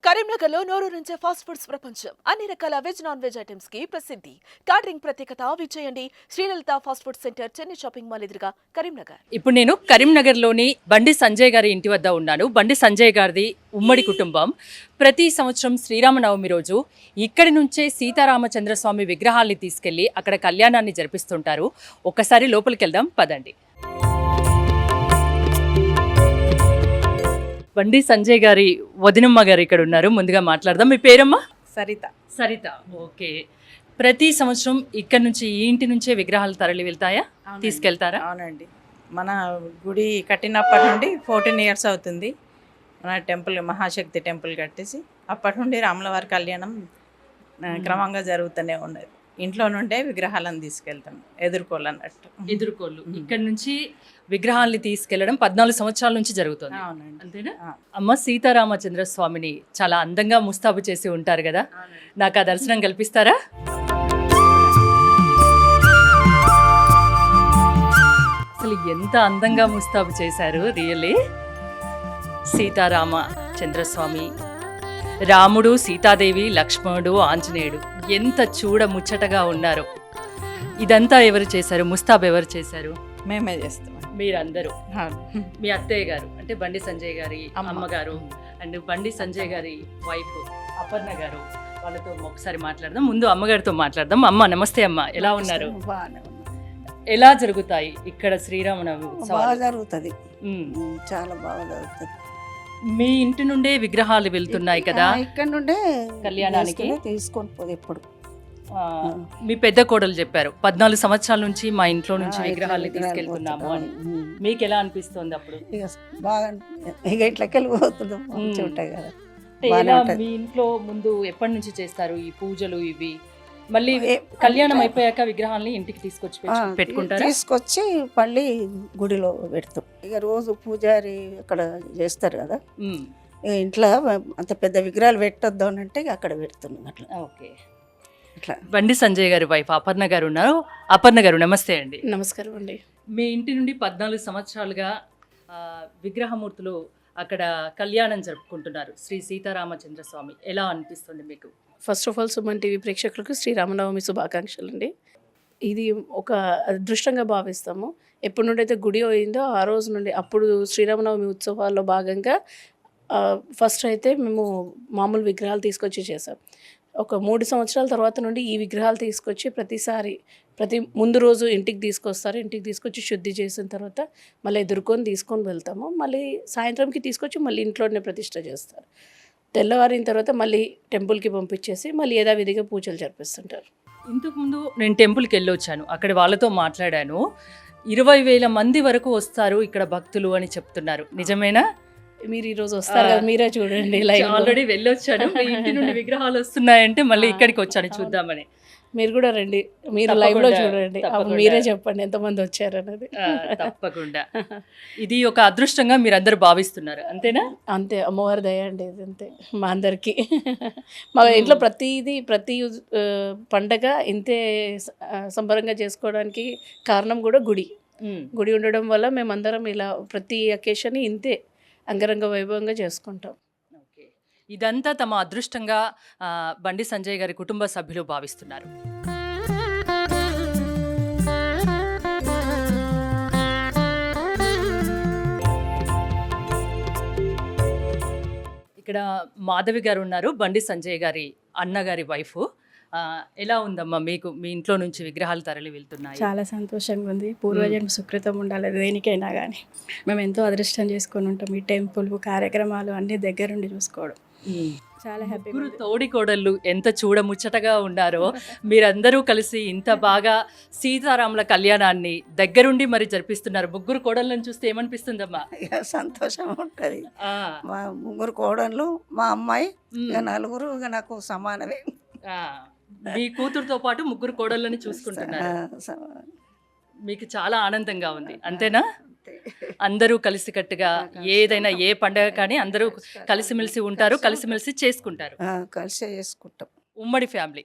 కరీంనగర్లో నోరూరించే fast foods ప్రపంచం. అన్ని రకాల వెజ్ నాన్ వెజ్ ఐటమ్స్ కి ప్రసిద్ధి. క్యాటరింగ్ ప్రత్యేకత విజయండి Srilalitha fast food center, Chennai shopping mall ఎదురుగా, కరీంనగర్. ఇప్పుడు నేను కరీంనగర్లోని బండి సంజయ్ గారి ఇంటి వద్ద ఉన్నాను. బండి సంజయ్ గారిది ఉమ్మడి కుటుంబం. ప్రతి సంవత్సరం శ్రీరామనవమి రోజు ఇక్కడి నుంచే సీతారామచంద్రస్వామి విగ్రహాల్ని తీసుకెళ్లి అక్కడ కళ్యాణాన్ని జరిపిస్తుంటారు. ఒక్కసారి లోపలికి వెళ్దాం పదండి. బండి సంజయ్ గారి వదినమ్మ గారు ఇక్కడ ఉన్నారు. ముందుగా మాట్లాడదాం. మీ పేరమ్మా? సరిత. సరిత. ఓకే. ప్రతి సంవత్సరం ఇక్కడ నుంచి ఈ ఇంటి నుంచే విగ్రహాలు తరలి వెళ్తాయా? తీసుకెళ్తారా? అవునండి, మన గుడి కట్టినప్పటి నుండి 14 years అవుతుంది. మన టెంపుల్ మహాశక్తి టెంపుల్ కట్టేసి అప్పటి నుండి రాములవారి కళ్యాణం క్రమంగా జరుగుతూనే ఉన్నది. ఇంట్లో నుండే విగ్రహాలను తీసుకెళ్తాం, ఎదుర్కోవాలన్నట్టు. ఎదుర్కోళ్ళు ఇక్కడ నుంచి విగ్రహాల్ని తీసుకెళ్లడం 14 సంవత్సరాల నుంచి జరుగుతుంది. అవునండి, అంతేనా? అమ్మ సీతారామచంద్ర స్వామిని చాలా అందంగా ముస్తాబు చేసి ఉంటారు కదా, నాకు ఆ దర్శనం కల్పిస్తారా? అసలు ఎంత అందంగా ముస్తాబు చేశారు. రియల్లీ సీతారామ చంద్రస్వామి, రాముడు, సీతాదేవి, లక్ష్మణుడు, ఆంజనేయుడు ఎంత చూడ ముచ్చటగా ఉన్నారు. ఇదంతా ఎవరు చేశారు? ముస్తాబ్ ఎవరు చేశారు? మేమే చేస్తాం. మీరందరూ, మీ అత్తయ్య గారు అంటే బండి సంజయ్ గారి అమ్మగారు అండ్ బండి సంజయ్ గారి వైఫ్ అపర్ణ గారు, వాళ్ళతో ఒకసారి మాట్లాడదాం. ముందు అమ్మగారితో మాట్లాడదాం. అమ్మ నమస్తే. అమ్మ ఎలా ఉన్నారు? ఎలా జరుగుతాయి ఇక్కడ శ్రీరామనవమి ఉత్సవాలు? బాగా జరుగుతుంది, చాలా బాగా జరుగుతుంది. మీ ఇంటి నుండే విగ్రహాలు వెళ్తున్నాయి కదా ఇక్కడ నుండే కళ్యాణానికి? తీసుకొని పోదు ఎప్పుడు. మీ పెద్ద కోడలు చెప్పారు 14 సంవత్సరాల నుంచి మా ఇంట్లో నుంచి విగ్రహాలు తీసుకెళ్తున్నాము అని. మీకు ఎలా అనిపిస్తుంది అప్పుడు? బాగా ఇక ఇట్లకి వెళ్ళిపోతుంది, మంచిగా ఉంటాయి కదా. మీ ఇంట్లో ముందు ఎప్పటి నుంచి చేస్తారు ఈ పూజలు ఇవి? మళ్ళీ కళ్యాణం అయిపోయాక విగ్రహాలని ఇంటికి తీసుకొచ్చి పెట్టుకుంటారు? తీసుకొచ్చి మళ్ళీ గుడిలో పెడతాం. ఇక రోజు పూజారి అక్కడ చేస్తారు కదా, ఇంట్లో అంత పెద్ద విగ్రహాలు పెట్టొద్దు అని అంటే అక్కడ పెడుతున్నాం అట్లా. ఓకే. బండి సంజయ్ గారి వైఫ్ అపర్ణ గారు ఉన్నారు. అపర్ణ గారు నమస్తే అండి. నమస్కారం అండి. మీ ఇంటి నుండి 14 సంవత్సరాలుగా విగ్రహమూర్తులు అక్కడ కళ్యాణం జరుపుకుంటున్నారు శ్రీ సీతారామచంద్ర స్వామి. ఎలా అనిపిస్తుంది మీకు? First of all Suman TV ప్రేక్షకులకు శ్రీరామనవమి శుభాకాంక్షలు అండి. ఇది ఒక అదృష్టంగా భావిస్తాము. ఎప్పటి నుండి అయితే గుడి అయిందో ఆ రోజు నుండి, అప్పుడు శ్రీరామనవమి ఉత్సవాల్లో భాగంగా ఫస్ట్ అయితే మేము మామూలు విగ్రహాలు తీసుకొచ్చి చేసాం. ఒక 3 సంవత్సరాల తర్వాత నుండి ఈ విగ్రహాలు తీసుకొచ్చి ప్రతి ముందు రోజు ఇంటికి తీసుకొస్తారు. ఇంటికి తీసుకొచ్చి శుద్ధి చేసిన తర్వాత మళ్ళీ తీసుకొని వెళ్తాము. మళ్ళీ సాయంత్రంకి తీసుకొచ్చి మళ్ళీ ఇంట్లోనే ప్రతిష్ట చేస్తారు. తెల్లవారిన తర్వాత మళ్ళీ టెంపుల్కి పంపించేసి మళ్ళీ యథావిధిగా పూజలు జరిపిస్తుంటారు. ఇంతకుముందు నేను టెంపుల్కి వెళ్ళొచ్చాను, అక్కడ వాళ్ళతో మాట్లాడాను. 20,000 మంది వరకు వస్తారు ఇక్కడ భక్తులు అని చెప్తున్నారు. నిజమేనా? మీరు ఈరోజు వస్తారు కదా, మీరే చూడండి. ఆల్రెడీ వెళ్ళొచ్చాను. మీ ఇంటి నుండి విగ్రహాలు వస్తున్నాయంటే మళ్ళీ ఇక్కడికి వచ్చాను చూద్దామని. మీరు కూడా రండి, మీరు లైవ్ లో చూడండి, మీరే చెప్పండి ఎంతమంది వచ్చారన్నది. తప్పకుండా. ఇది ఒక అదృష్టంగా మీరు అందరూ భావిస్తున్నారు, అంతేనా? అంతే, అమ్మవారి దయ అండి ఇది. అంతే మా అందరికి. మా ఇంట్లో ప్రతి పండగ ఇంతే సంబరంగా చేసుకోవడానికి కారణం కూడా గుడి ఉండడం వల్ల మేమందరం ఇలా ప్రతి అకేషన్ ఇంతే అంగరంగ వైభవంగా చేసుకుంటాం. ఇదంతా తమ అదృష్టంగా బండి సంజయ్ గారి కుటుంబ సభ్యులు భావిస్తున్నారు. ఇక్కడ మాధవి గారు ఉన్నారు, బండి సంజయ్ గారి అన్నగారి వైఫ్. ఎలా ఉందమ్మా మీకు? మీ ఇంట్లో నుంచి విగ్రహాలు తరలి వెళ్తున్నాయి. చాలా సంతోషంగా ఉంది. పూర్వజన్మ సుకృతం ఉండాలి దేనికైనా కానీ. మేము ఎంతో అదృష్టం చేసుకొని ఉంటాం. ఈ టెంపుల్ కార్యక్రమాలు అన్ని దగ్గరుండి చూసుకోవడం చాలా హ్యాపీ. తోడి కోడళ్ళు ఎంత చూడముచ్చటగా ఉన్నారో. మీరందరూ కలిసి ఇంత బాగా సీతారాముల కళ్యాణాన్ని దగ్గరుండి మరి జరిపిస్తున్నారు. ముగ్గురు కోడళ్ళని చూస్తే ఏమనిపిస్తుందమ్మా? సంతోషం ఉంటుంది. మా ముగ్గురు కోడళ్ళు, మా అమ్మాయి, ఇక నలుగురు ఇక నాకు సమానమే. మీ కూతురుతో పాటు ముగ్గురు కోడళ్ళని చూసుకుంటున్నారు. మీకు చాలా ఆనందంగా ఉంది, అంతేనా? అందరూ కలిసికట్టుగా ఏదైనా ఏ పండగ కానీ అందరూ కలిసిమెలిసి ఉంటారు, కలిసిమెలిసి చేసుకుంటారు. కలిసి చేసుకుంటాం, ఉమ్మడి ఫ్యామిలీ.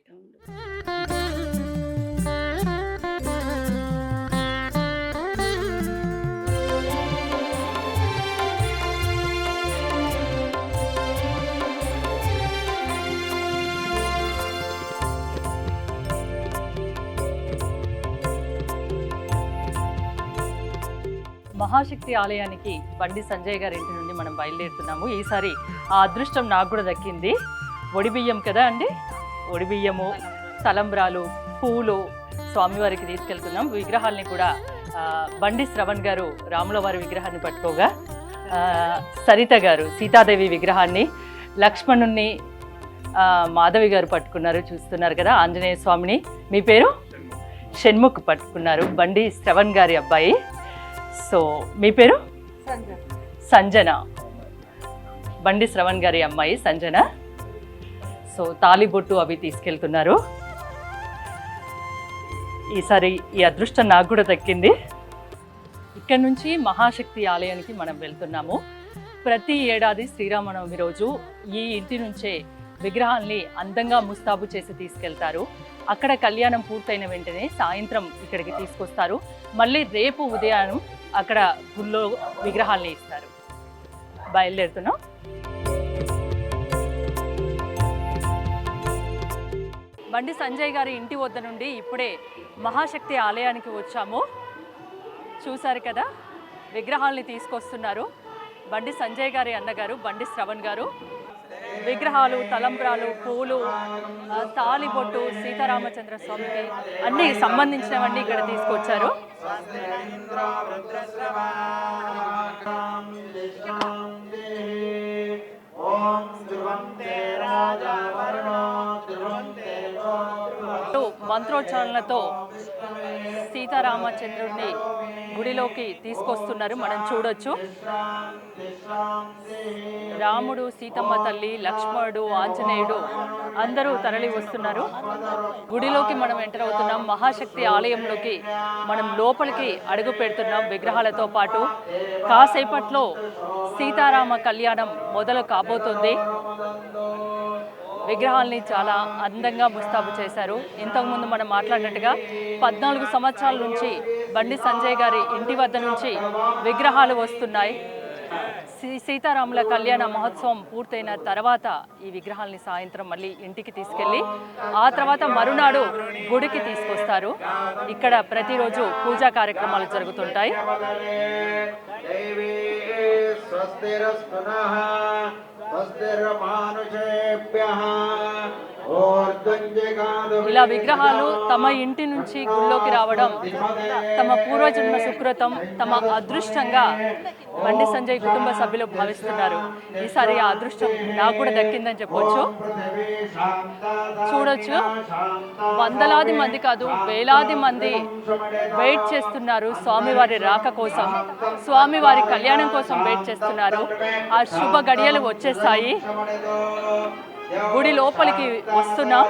మహాశక్తి ఆలయానికి బండి సంజయ్ గారి ఇంటి నుండి మనం బయలుదేరుతున్నాము. ఈసారి ఆ అదృష్టం నాకు కూడా దక్కింది. ఒడిబియ్యం కదా అండి, ఒడిబియ్యము, తలంబ్రాలు, పూలు స్వామివారికి తీసుకెళ్తున్నాం. విగ్రహాల్ని కూడా బండి శ్రవణ్ గారు రాముల వారి విగ్రహాన్ని పట్టుకోగా, సరిత గారు సీతాదేవి విగ్రహాన్ని, లక్ష్మణుణ్ణి మాధవి గారు పట్టుకున్నారు. చూస్తున్నారు కదా ఆంజనేయ స్వామిని. మీ పేరు? షణ్ముఖ్ పట్టుకున్నారు, బండి శ్రవణ్ గారి అబ్బాయి. సో మీ పేరు? సంజన, బండి శ్రవణ్ గారి అమ్మాయి సంజన. సో తాలిబొట్టు అవి తీసుకెళ్తున్నారు. ఈసారి ఈ అదృష్టం నాకు కూడా దక్కింది. ఇక్కడ నుంచి మహాశక్తి ఆలయానికి మనం వెళ్తున్నాము. ప్రతి ఏడాది శ్రీరామనవమి రోజు ఈ ఇంటి నుంచే విగ్రహాల్ని అందంగా ముస్తాబు చేసి తీసుకెళ్తారు. అక్కడ కళ్యాణం పూర్తయిన వెంటనే సాయంత్రం ఇక్కడికి తీసుకొస్తారు. మళ్ళీ రేపు ఉదయం అక్కడ గుళ్ళో విగ్రహాల్ని ఇస్తారు. బయలుదేరుతున్నాం. బండి సంజయ్ గారి ఇంటి వద్ద నుండి ఇప్పుడే మహాశక్తి ఆలయానికి వచ్చాము. చూశారు కదా, విగ్రహాల్ని తీసుకొస్తున్నారు. బండి సంజయ్ గారి అన్నగారు బండి శ్రవణ్ గారు విగ్రహాలు, తలంబ్రాలు, పూలు, తాలిబొట్టు, సీతారామచంద్ర స్వామికి అన్ని సంబంధించినవన్నీ ఇక్కడ తీసుకొచ్చారు. మంత్రోచ్చారణలతో సీతారామచంద్రుడిని గుడిలోకి తీసుకొస్తున్నారు. మనం చూడొచ్చు. రాముడు, సీతమ్మ తల్లి, లక్ష్మణుడు, ఆంజనేయుడు అందరూ తరలి వస్తున్నారు. గుడిలోకి మనం ఎంటర్ అవుతున్నాం. మహాశక్తి ఆలయంలోకి మనం లోపలికి అడుగు పెడుతున్నాం విగ్రహాలతో పాటు. కాసేపట్లో సీతారామ కళ్యాణం మొదలు కాబోతుంది. విగ్రహాల్ని చాలా అందంగా ముస్తాబు చేశారు. ఇంతకుముందు మనం మాట్లాడినట్టుగా 14 సంవత్సరాల నుంచి బండి సంజయ్ గారి ఇంటి వద్ద నుంచి విగ్రహాలు వస్తున్నాయి. సీతారాముల కళ్యాణ మహోత్సవం పూర్తయిన తర్వాత ఈ విగ్రహాల్ని సాయంత్రం మళ్ళీ ఇంటికి తీసుకెళ్ళి ఆ తర్వాత మరునాడు గుడికి తీసుకొస్తారు. ఇక్కడ ప్రతిరోజు పూజా కార్యక్రమాలు జరుగుతుంటాయి. ఇలా విగ్రహాలు తమ ఇంటి నుంచి గుళ్ళోకి రావడం తమ పూర్వజన్మ సుకృతం, తమ అదృష్టంగా బండి సంజయ్ కుటుంబ సభ్యులు భావిస్తున్నారు. ఈసారి ఆ అదృష్టం నాకు కూడా దక్కిందని చెప్పొచ్చు. చూడొచ్చు, వందలాది మంది కాదు వేలాది మంది వెయిట్ చేస్తున్నారు స్వామివారి రాక కోసం, స్వామివారి కళ్యాణం కోసం వెయిట్ చేస్తున్నారు. ఆ శుభ గడియలు వచ్చేసాయి. గుడి లోపలికి వస్తున్నాం.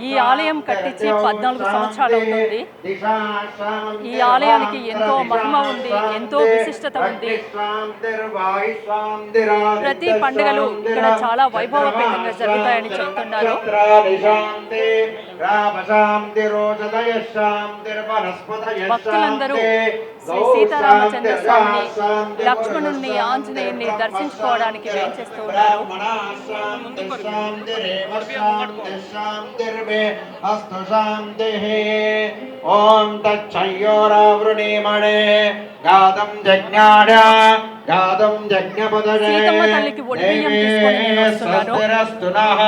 ఈ ఆలయం కట్టించి 14 సంవత్సరాలు అవుతుంది. ఈ ఆలయానికి ఎంతో మహిమ ఉంది, ఎంతో విశిష్టత ఉంది. ప్రతి పండుగలు ఇక్కడ చాలా వైభవపేతంగా జరుగుతాయని చెప్తున్నారు. భక్తులందరూ శ్రీ సీతారామచంద్ర స్వామిని, లక్ష్మణుణ్ణి, ఆంజనేయుని దర్శించుకోవడానికి వేంచేస్తూ ఉన్నారు. ఓం తచ్చయోరావృణీమణే గాదం జజ్ఞాడ గాదం జజ్ఞపదజే సీతమ్మ తల్లికి ఒడిబియ్యం తీసుకొని నేను వస్తున్నాను. స్వస్తిరస్తునః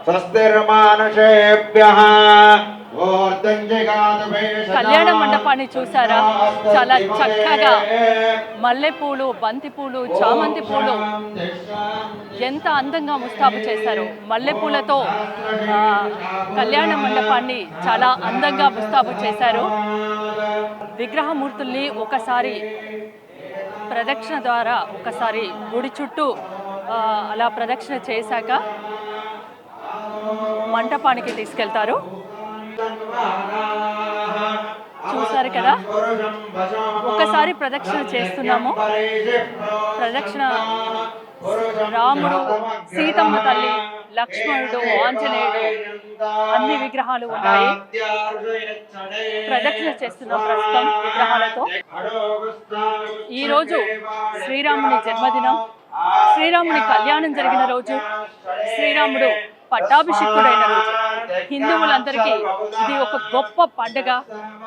స్వస్తిర్మానుషేభ్యః. కళ్యాణ మండపాన్ని చూసారా? చాలా చక్కగా మల్లెపూలు, బంతిపూలు, చామంతి పూలు ఎంత అందంగా ముస్తాబు చేశారు. మల్లెపూలతో కళ్యాణ మండపాన్ని చాలా అందంగా ముస్తాబు చేశారు. విగ్రహమూర్తుల్ని ఒకసారి ప్రదక్షిణ ద్వారా ఒకసారి గుడి చుట్టూ అలా ప్రదక్షిణ చేశాక మంటపానికి తీసుకెళ్తారు. చూసారు కదా, ఒకసారి ప్రదక్షిణ చేస్తున్నాము. ప్రదక్షిణ రాముడు, సీతమ్మ తల్లి, లక్ష్మణుడు, ఆంజనేయుడు అన్ని విగ్రహాలు ఉన్నాయి. ప్రదక్షిణ చేస్తున్నాం ప్రస్తుతం విగ్రహాలతో. ఈరోజు శ్రీరాముని జన్మదినం, శ్రీరాముని కళ్యాణం జరిగిన రోజు, శ్రీరాముడు పట్టాభిషిక్తుడైన రోజు. హిందువులందరికీ ఇది ఒక గొప్ప పండుగ,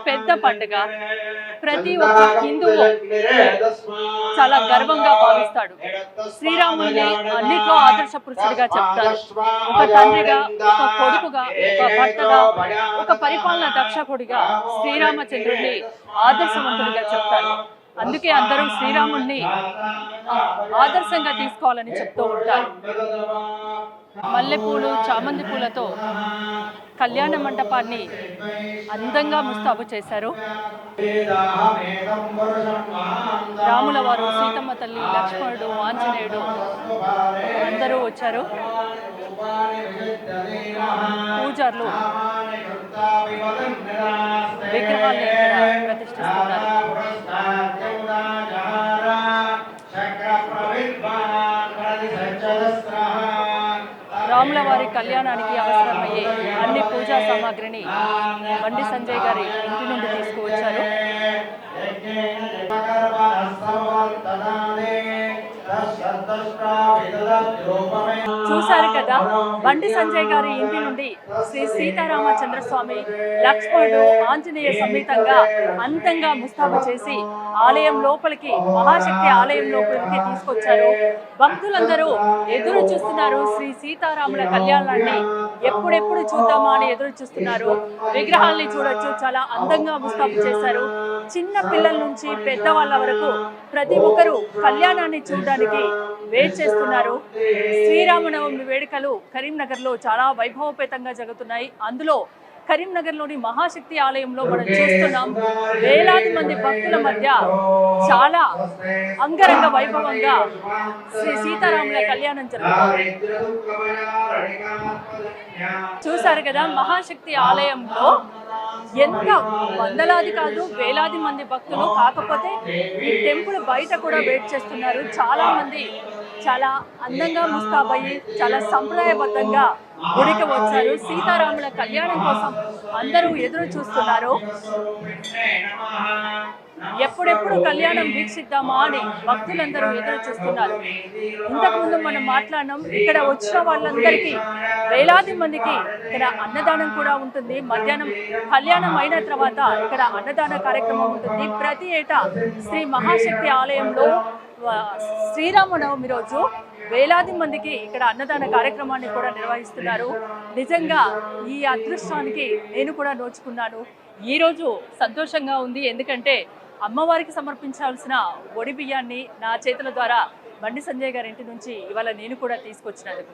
పెద్ద పండుగ. ప్రతి ఒక్క హిందువు చాలా గర్వంగా భావిస్తాడు. శ్రీరాముడిని అన్నిట్లో ఆదర్శ పురుషుడిగా చెప్తారు. ఒక తండ్రిగా, ఒక కొడుకుగా, ఒక భర్తగా, ఒక పరిపాలన దక్షకుడిగా శ్రీరామచంద్రుడిని ఆదర్శవంతుడిగా చెప్తారు. అందుకే అందరూ శ్రీరాముడిని ఆదర్శంగా తీసుకోవాలని చెప్తూ ఉంటారు. మల్లెపూలు, చామంతి పూలతో కళ్యాణ మండపాన్ని అందంగా ముస్తాబు చేశారు. రాముల వారు, సీతమ్మ తల్లి, లక్ష్మణుడు, ఆంజనేయుడు అందరూ వచ్చారు. పూజారులు విగ్రహాన్ని ఇక్కడ ప్రతిష్ఠిస్తున్నారు. రాముల వారి కళ్యాణానికి అవసరమయ్యే అన్ని పూజా సామాగ్రిని బండి సంజయ్ గారి ఇంటి నుండి తీసుకువచ్చారు. చూశారు కదా, బండి సంజయ్ గారి ఇంటి నుండి శ్రీ సీతారామచంద్ర స్వామి, లక్ష్మణుడు, ఆంజనేయ సమేతంగా అందంగా ముస్తాబు చేసి ఆలయం లోపలికి, మహాశక్తి ఆలయం లోపలికి తీసుకొచ్చారు. భక్తులందరూ ఎదురు చూస్తున్నారు. శ్రీ సీతారాముల కళ్యాణాన్ని ఎప్పుడెప్పుడు చూద్దామా అని ఎదురు చూస్తున్నారు. విగ్రహాల్ని చూడొచ్చు, చాలా అందంగా ముస్తాబు చేశారు. చిన్న పిల్లల నుంచి పెద్దవాళ్ళ వరకు ప్రతి ఒక్కరూ కళ్యాణాన్ని చూడడానికి వెయిట్ చేస్తున్నారు. శ్రీరామనవమి వేడుకలు కరీంనగర్లో చాలా వైభవపేతంగా జరుగుతున్నాయి. అందులో కరీంనగర్లోని మహాశక్తి ఆలయంలో మనం చూస్తున్నాం. వేలాది మంది భక్తుల మధ్య చాలా అంగరంగ వైభవంగా శ్రీ సీతారాముల కళ్యాణం జరుగుతుంది. చూశారు కదా, మహాశక్తి ఆలయంలో ఎంత వందలాది కాదు వేలాది మంది భక్తులు. కాకపోతే ఈ టెంపుల్ బయట కూడా వెయిట్ చేస్తున్నారు. చాలా మంది చాలా అందంగా ముస్తాబయ్యి చాలా సంప్రదాయబద్ధంగా గుడికి వచ్చారు. సీతారాముల కళ్యాణం కోసం అందరూ ఎదురు చూస్తున్నారు. ఎప్పుడెప్పుడు కళ్యాణం వీక్షిద్దామా అని భక్తులందరూ ఎదురు చూస్తున్నారు. ఇంతకుముందు మనం మాట్లాడినాం, ఇక్కడ వచ్చిన వాళ్ళందరికీ వేలాది మందికి ఇక్కడ అన్నదానం కూడా ఉంటుంది. మధ్యాహ్నం కళ్యాణం అయిన తర్వాత ఇక్కడ అన్నదాన కార్యక్రమం ఉంటుంది. ప్రతి ఏటా శ్రీ మహాశక్తి ఆలయంలో శ్రీరామనవమి రోజు వేలాది మందికి ఇక్కడ అన్నదాన కార్యక్రమాన్ని కూడా నిర్వహిస్తున్నారు. నిజంగా ఈ అదృష్టానికి నేను కూడా నోచుకున్నాను. ఈరోజు సంతోషంగా ఉంది. ఎందుకంటే అమ్మవారికి సమర్పించాల్సిన ఒడి బియ్యాన్ని నా చేతుల ద్వారా బండి సంజయ్ గారి ఇంటి నుంచి ఇవాళ నేను కూడా తీసుకొచ్చినందుకు